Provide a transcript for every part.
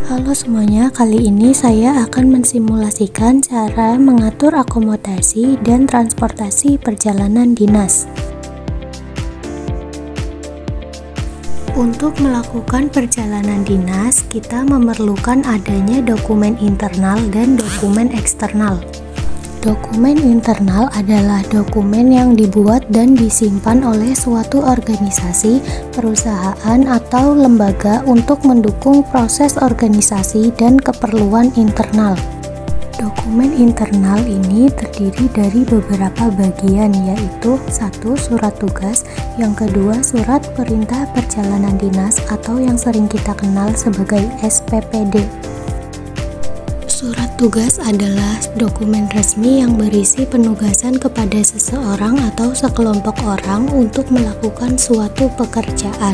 Halo semuanya, kali ini saya akan mensimulasikan cara mengatur akomodasi dan transportasi perjalanan dinas. Untuk melakukan perjalanan dinas, kita memerlukan adanya dokumen internal dan dokumen eksternal. Dokumen internal adalah dokumen yang dibuat dan disimpan oleh suatu organisasi, perusahaan, atau lembaga untuk mendukung proses organisasi dan keperluan internal. Dokumen internal ini terdiri dari beberapa bagian, yaitu 1. Surat tugas, yang kedua surat perintah perjalanan dinas atau yang sering kita kenal sebagai SPPD. Surat tugas adalah dokumen resmi yang berisi penugasan kepada seseorang atau sekelompok orang untuk melakukan suatu pekerjaan.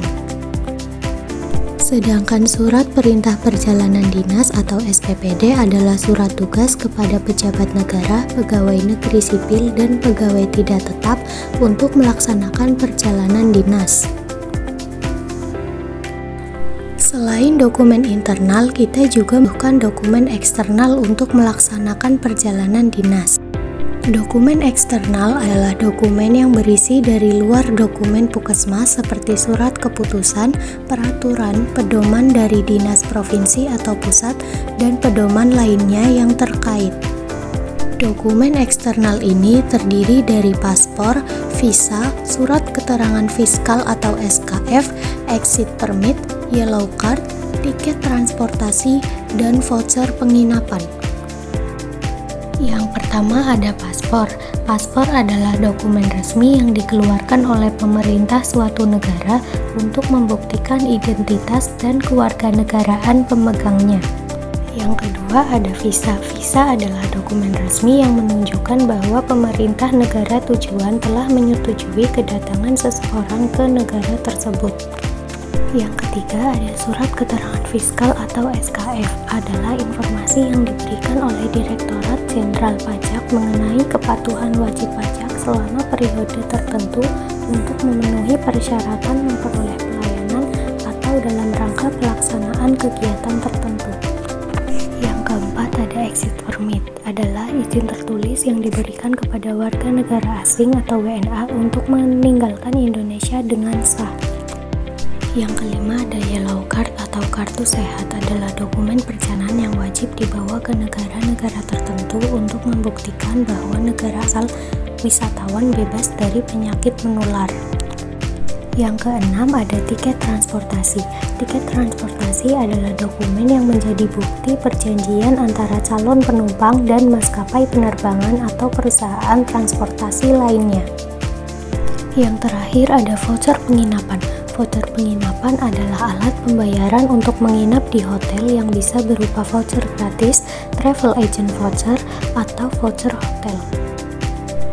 Sedangkan surat perintah perjalanan dinas atau SPPD adalah surat tugas kepada pejabat negara, pegawai negeri sipil, dan pegawai tidak tetap untuk melaksanakan perjalanan dinas. Selain dokumen internal, kita juga membutuhkan dokumen eksternal untuk melaksanakan perjalanan dinas. Dokumen eksternal adalah dokumen yang berisi dari luar dokumen Puskesmas seperti surat keputusan, peraturan, pedoman dari dinas provinsi atau pusat, dan pedoman lainnya yang terkait. Dokumen eksternal ini terdiri dari paspor, visa, surat keterangan fiskal atau SKF, exit permit, yellow card, tiket transportasi, dan voucher penginapan. Yang pertama ada paspor. Paspor adalah dokumen resmi yang dikeluarkan oleh pemerintah suatu negara untuk membuktikan identitas dan kewarganegaraan pemegangnya. Yang kedua ada visa. Visa adalah dokumen resmi yang menunjukkan bahwa pemerintah negara tujuan telah menyetujui kedatangan seseorang ke negara tersebut. Yang ketiga ada surat keterangan fiskal atau SKF, adalah informasi yang diberikan oleh Direktorat Jenderal Pajak mengenai kepatuhan wajib pajak selama periode tertentu untuk memenuhi persyaratan memperoleh pelayanan atau dalam rangka pelaksanaan kegiatan tertentu. Yang keempat ada exit permit, adalah izin tertulis yang diberikan kepada warga negara asing atau WNA untuk meninggalkan Indonesia dengan sah. Yang kelima ada yellow card atau kartu sehat, adalah dokumen perjalanan yang wajib dibawa ke negara-negara tertentu untuk membuktikan bahwa negara asal wisatawan bebas dari penyakit menular. Yang keenam ada tiket transportasi. Tiket transportasi adalah dokumen yang menjadi bukti perjanjian antara calon penumpang dan maskapai penerbangan atau perusahaan transportasi lainnya. Yang terakhir ada voucher penginapan. Voucher penginapan adalah alat pembayaran untuk menginap di hotel yang bisa berupa voucher gratis, travel agent voucher, atau voucher hotel.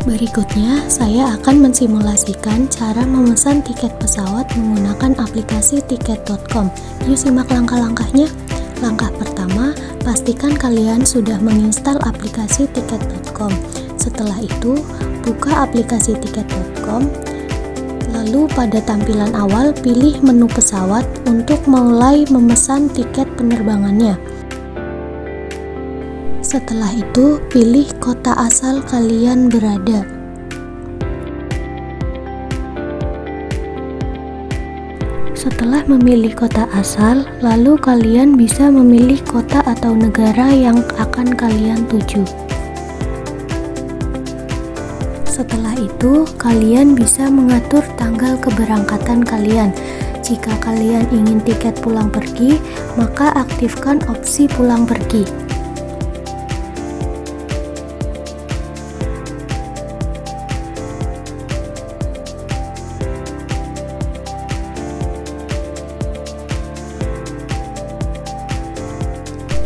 Berikutnya, saya akan mensimulasikan cara memesan tiket pesawat menggunakan aplikasi tiket.com. Yuk simak langkah-langkahnya. Langkah pertama, pastikan kalian sudah menginstal aplikasi tiket.com. Setelah itu, buka aplikasi tiket.com. Lalu pada tampilan awal, pilih menu pesawat untuk mulai memesan tiket penerbangannya. Setelah itu, pilih kota asal kalian berada. Setelah memilih kota asal, lalu kalian bisa memilih kota atau negara yang akan kalian tuju. Setelah itu, kalian bisa mengatur tanggal keberangkatan kalian. Jika kalian ingin tiket pulang pergi, maka aktifkan opsi pulang pergi.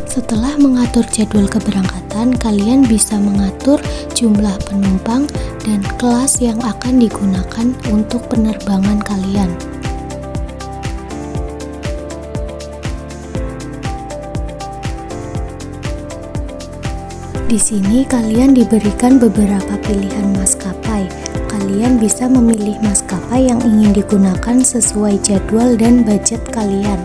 Setelah mengatur jadwal keberangkatan, kalian bisa mengatur jumlah penumpang dan kelas yang akan digunakan untuk penerbangan kalian. Di sini kalian diberikan beberapa pilihan maskapai. Kalian bisa memilih maskapai yang ingin digunakan sesuai jadwal dan budget kalian.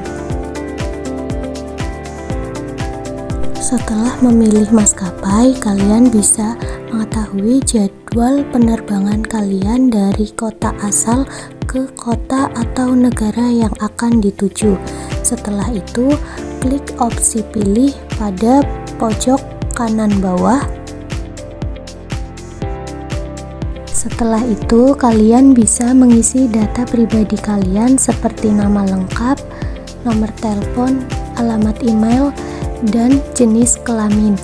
Setelah memilih maskapai, kalian bisa mengetahui jadwal penerbangan kalian dari kota asal ke kota atau negara yang akan dituju. Setelah itu, klik opsi pilih pada pojok kanan bawah. Setelah itu, kalian bisa mengisi data pribadi kalian seperti nama lengkap, nomor telepon, alamat email, dan jenis kelamin.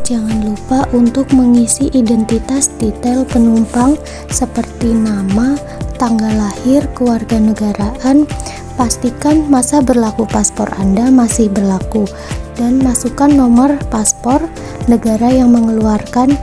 Jangan lupa untuk mengisi identitas detail penumpang seperti nama, tanggal lahir, kewarganegaraan. Pastikan masa berlaku paspor Anda masih berlaku dan masukkan nomor paspor negara yang mengeluarkan.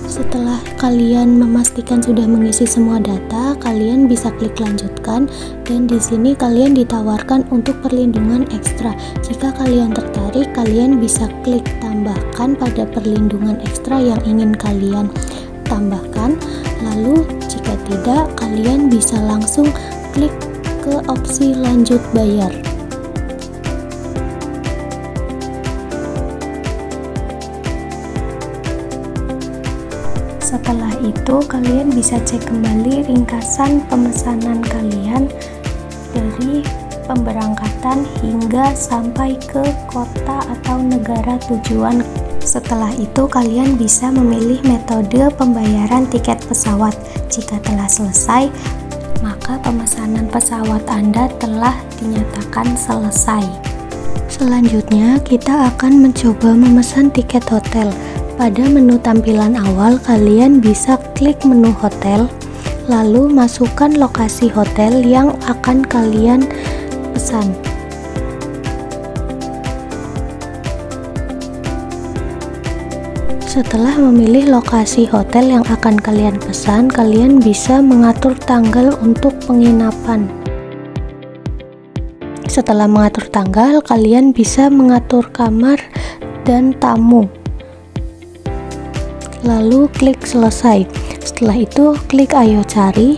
Setelah kalian memastikan sudah mengisi semua data, kalian bisa klik lanjutkan, dan di sini kalian ditawarkan untuk perlindungan ekstra. Jika kalian tertarik, kalian bisa klik tambahkan pada perlindungan ekstra yang ingin kalian tambahkan. Lalu jika tidak, kalian bisa langsung klik ke opsi lanjut bayar. Setelah itu, kalian bisa cek kembali ringkasan pemesanan kalian dari pemberangkatan hingga sampai ke kota atau negara tujuan. Setelah itu, kalian bisa memilih metode pembayaran tiket pesawat. Jika telah selesai, maka pemesanan pesawat Anda telah dinyatakan selesai. Selanjutnya, kita akan mencoba memesan tiket hotel. Pada menu tampilan awal, kalian bisa klik menu hotel, lalu masukkan lokasi hotel yang akan kalian pesan. Setelah memilih lokasi hotel yang akan kalian pesan, kalian bisa mengatur tanggal untuk penginapan. Setelah mengatur tanggal, kalian bisa mengatur kamar dan tamu. Lalu klik selesai. Setelah itu, klik ayo cari.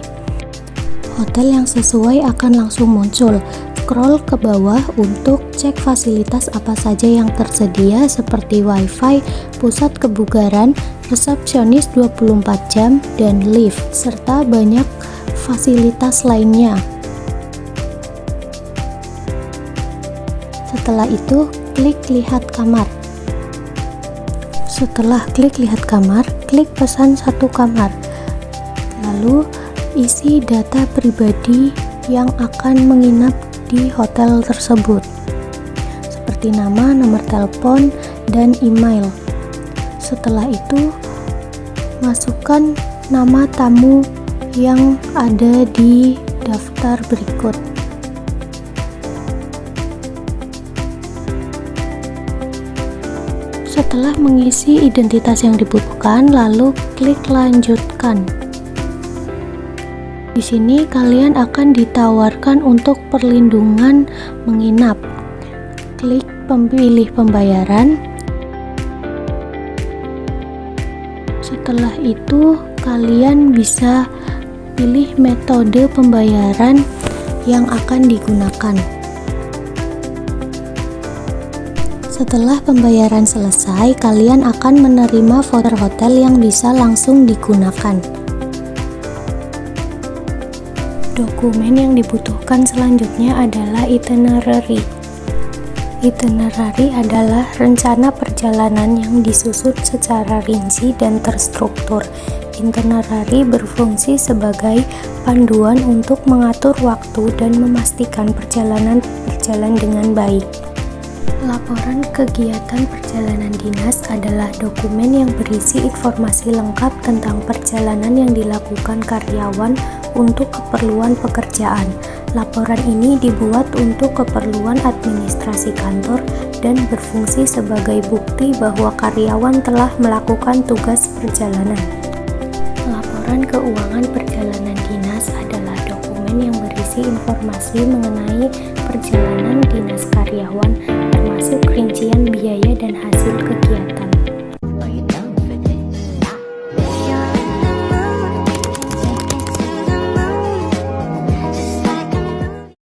Hotel yang sesuai akan langsung muncul. Scroll ke bawah untuk cek fasilitas apa saja yang tersedia seperti wifi, pusat kebugaran, resepsionis 24 jam, dan lift, serta banyak fasilitas lainnya. Setelah itu, klik lihat kamar. Setelah klik lihat kamar, klik pesan satu kamar. Lalu isi data pribadi yang akan menginap di hotel tersebut, seperti nama, nomor telepon, dan email. Setelah itu, masukkan nama tamu yang ada di daftar berikut. Setelah mengisi identitas yang dibutuhkan, lalu klik lanjutkan. Di sini kalian akan ditawarkan untuk perlindungan menginap. Klik pilih pembayaran. Setelah itu, kalian bisa pilih metode pembayaran yang akan digunakan. Setelah pembayaran selesai, kalian akan menerima voucher hotel yang bisa langsung digunakan. Dokumen yang dibutuhkan selanjutnya adalah itinerary. Itinerary adalah rencana perjalanan yang disusun secara rinci dan terstruktur. Itinerary berfungsi sebagai panduan untuk mengatur waktu dan memastikan perjalanan berjalan dengan baik. Laporan kegiatan perjalanan dinas adalah dokumen yang berisi informasi lengkap tentang perjalanan yang dilakukan karyawan untuk keperluan pekerjaan. Laporan ini dibuat untuk keperluan administrasi kantor dan berfungsi sebagai bukti bahwa karyawan telah melakukan tugas perjalanan. Laporan keuangan perjalanan dinas adalah dokumen yang berisi informasi mengenai perjalanan dinas karyawan, termasuk rincian biaya dan hasil kegiatan.